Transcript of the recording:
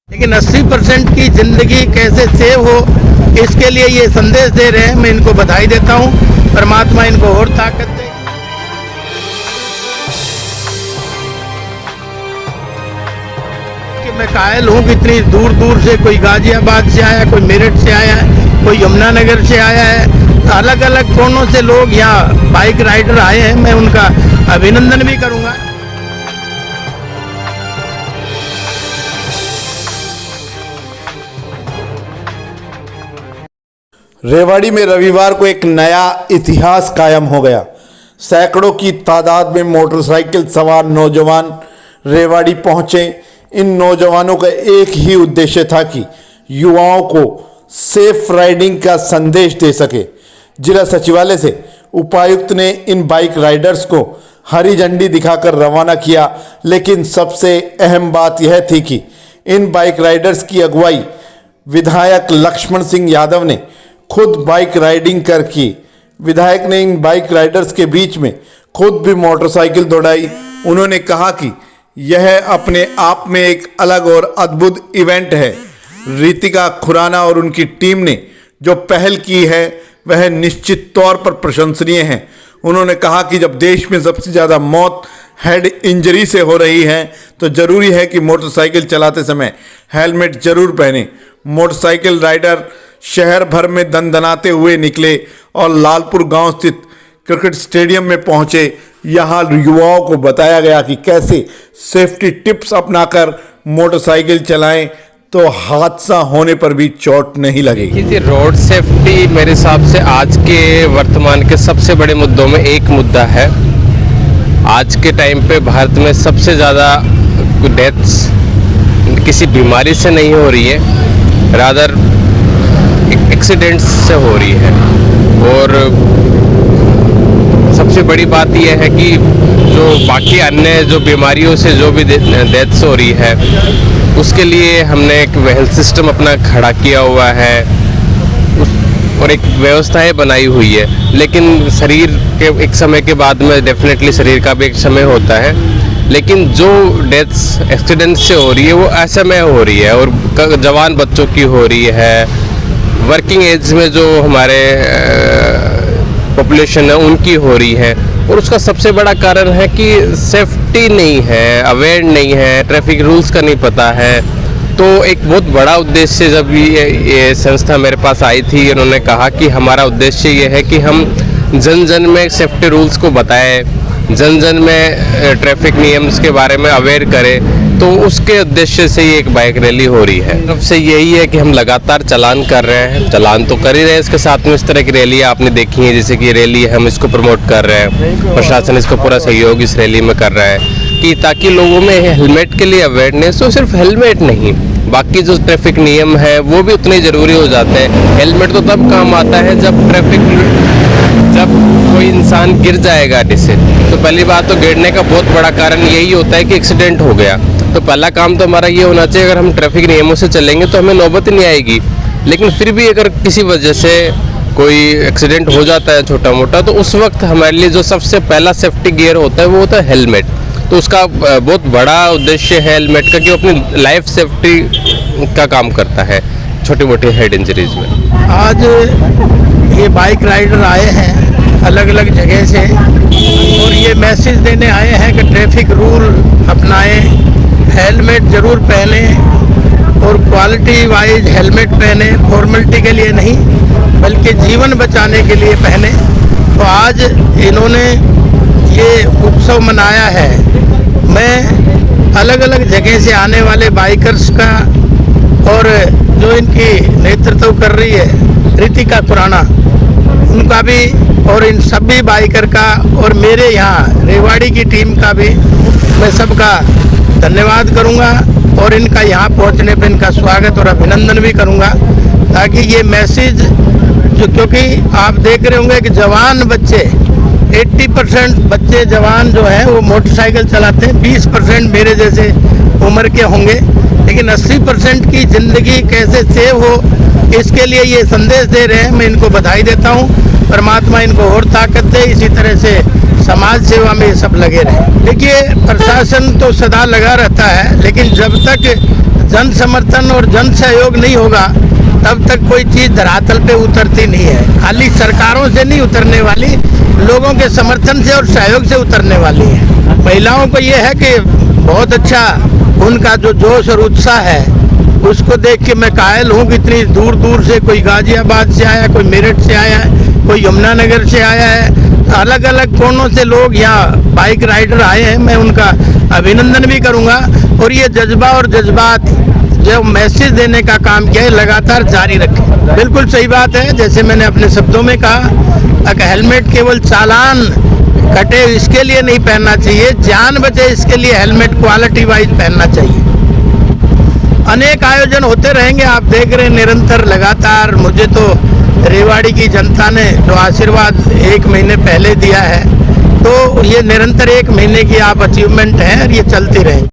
लेकिन 80% की जिंदगी कैसे सेव हो, इसके लिए ये संदेश दे रहे हैं। मैं इनको बधाई देता हूँ। परमात्मा इनको और ताकत दे। कि मैं कायल हूँ कि इतनी दूर दूर से कोई गाजियाबाद से आया, कोई मेरठ से आया है, कोई यमुनानगर से आया है, अलग अलग कोनों से लोग यहाँ बाइक राइडर आए हैं। मैं उनका अभिनंदन भी करूँगा। रेवाड़ी में रविवार को एक नया इतिहास कायम हो गया। सैकड़ों की तादाद में मोटरसाइकिल सवार नौजवान रेवाड़ी पहुंचे। इन नौजवानों का एक ही उद्देश्य था कि युवाओं को सेफ राइडिंग का संदेश दे सके। जिला सचिवालय से उपायुक्त ने इन बाइक राइडर्स को हरी झंडी दिखाकर रवाना किया। लेकिन सबसे अहम बात यह थी कि इन बाइक राइडर्स की अगुवाई विधायक लक्ष्मण सिंह यादव ने खुद बाइक राइडिंग कर की। विधायक ने इन बाइक राइडर्स के बीच में खुद भी मोटरसाइकिल दौड़ाई। उन्होंने कहा कि यह अपने आप में एक अलग और अद्भुत इवेंट है। रितिका खुराना और उनकी टीम ने जो पहल की है वह निश्चित तौर पर प्रशंसनीय है। उन्होंने कहा कि जब देश में सबसे ज़्यादा मौत हेड इंजरी से हो रही है तो ज़रूरी है कि मोटरसाइकिल चलाते समय हेलमेट जरूर पहने। मोटरसाइकिल राइडर शहर भर में दनदनाते हुए निकले और लालपुर गांव स्थित क्रिकेट स्टेडियम में पहुंचे। यहां युवाओं को बताया गया कि कैसे सेफ्टी टिप्स अपनाकर मोटरसाइकिल चलाएं तो हादसा होने पर भी चोट नहीं लगेगी। जी, रोड सेफ्टी मेरे हिसाब से आज के वर्तमान के सबसे बड़े मुद्दों में एक मुद्दा है। आज के टाइम पे भारत में सबसे ज़्यादा डेथ्स किसी बीमारी से नहीं हो रही है, रादर एक्सीडेंट्स से हो रही है। और सबसे बड़ी बात यह है कि जो बाकी अन्य जो बीमारियों से जो भी डेथ्स हो रही है उसके लिए हमने एक हेल्थ सिस्टम अपना खड़ा किया हुआ है और एक व्यवस्थाएं बनाई हुई है। लेकिन शरीर के एक समय के बाद में डेफिनेटली शरीर का भी एक समय होता है, लेकिन जो डेथ्स एक्सीडेंट से हो रही है वो असमय हो रही है और जवान बच्चों की हो रही है। वर्किंग एज में जो हमारे पॉपुलेशन है उनकी हो रही है। और उसका सबसे बड़ा कारण है कि सेफ्टी नहीं है, अवेयर नहीं है, ट्रैफिक रूल्स का नहीं पता है। तो एक बहुत बड़ा उद्देश्य जब ये संस्था मेरे पास आई थी, उन्होंने कहा कि हमारा उद्देश्य ये है कि हम जन जन में सेफ्टी रूल्स को बताएं, जन जन में ट्रैफिक नियम्स के बारे में अवेयर करें। तो उसके उद्देश्य से ये एक बाइक रैली हो रही है। तरफ से यही है कि हम लगातार चालान कर रहे हैं, चालान तो कर ही रहे हैं, इसके साथ में इस तरह की रैली आपने देखी है, जैसे कि रैली है, हम इसको प्रमोट कर रहे हैं। प्रशासन इसको पूरा सहयोग इस रैली में कर रहा है कि ताकि लोगों में हेलमेट के लिए अवेयरनेस हो। सिर्फ हेलमेट नहीं, बाकी जो ट्रैफिक नियम है वो भी उतने ज़रूरी हो जाते हैं। हेलमेट तो तब काम आता है जब कोई इंसान गिर जाए गाड़ी से। तो पहली बात तो गिरने का बहुत बड़ा कारण यही होता है कि एक्सीडेंट हो गया। तो पहला काम तो हमारा ये होना चाहिए, अगर हम ट्रैफिक नियमों से चलेंगे तो हमें नौबत नहीं आएगी। लेकिन फिर भी अगर किसी वजह से कोई एक्सीडेंट हो जाता है छोटा मोटा, तो उस वक्त हमारे लिए जो सबसे पहला सेफ्टी गियर होता है वो होता है हेलमेट। तो उसका बहुत बड़ा उद्देश्य है हेलमेट का कि वो अपनी लाइफ सेफ्टी का काम करता है छोटी मोटी हेड इंजरीज में। आज ये बाइक राइडर आए हैं अलग अलग जगह से और ये मैसेज देने आए हैं कि ट्रैफिक रूल अपनाएं, हेलमेट ज़रूर पहने और क्वालिटी वाइज हेलमेट पहने, फॉर्मेलिटी के लिए नहीं बल्कि जीवन बचाने के लिए पहने। तो आज इन्होंने ये उत्सव मनाया है। मैं अलग अलग जगह से आने वाले बाइकर्स का और जो इनकी नेतृत्व कर रही है रितिका खुराना, उनका भी और इन सभी बाइकर का और मेरे यहाँ रेवाड़ी की टीम का भी मैं सबका धन्यवाद करूँगा और इनका यहाँ पहुँचने पर इनका स्वागत और अभिनंदन भी करूँगा, ताकि ये मैसेज जो, क्योंकि आप देख रहे होंगे कि जवान बच्चे 80% बच्चे जवान जो हैं वो मोटरसाइकिल चलाते हैं, 20% मेरे जैसे उम्र के होंगे, लेकिन 80% की ज़िंदगी कैसे सेव हो, इसके लिए ये संदेश दे रहे हैं। मैं इनको बधाई देता हूँ। परमात्मा इनको और ताकत दे, इसी तरह से समाज सेवा में ये सब लगे रहे। देखिए, प्रशासन तो सदा लगा रहता है, लेकिन जब तक जन समर्थन और जन सहयोग नहीं होगा तब तक कोई चीज धरातल पे उतरती नहीं है। खाली सरकारों से नहीं उतरने वाली, लोगों के समर्थन से और सहयोग से उतरने वाली है। महिलाओं को ये है कि बहुत अच्छा उनका जो जोश और उत्साह है उसको देख के मैं कायल हूँ कि इतनी दूर दूर से कोई गाजियाबाद से आया, कोई मेरठ से आया है, कोई यमुनानगर से आया है, अलग अलग कोनों से लोग यहाँ बाइक राइडर आए हैं। मैं उनका अभिनंदन भी करूँगा और ये जज्बा और जज्बात जो मैसेज देने का काम किया है लगातार जारी रखें। बिल्कुल सही बात है, जैसे मैंने अपने शब्दों में कहा, हेलमेट केवल चालान कटे इसके लिए नहीं पहनना चाहिए, जान बचे इसके लिए हेलमेट क्वालिटी वाइज पहनना चाहिए। अनेक आयोजन होते रहेंगे, आप देख रहे हैं निरंतर लगातार। मुझे तो रेवाड़ी की जनता ने जो आशीर्वाद 1 महीने पहले दिया है, तो ये निरंतर 1 महीने की आप अचीवमेंट है और ये चलती रहेंगी।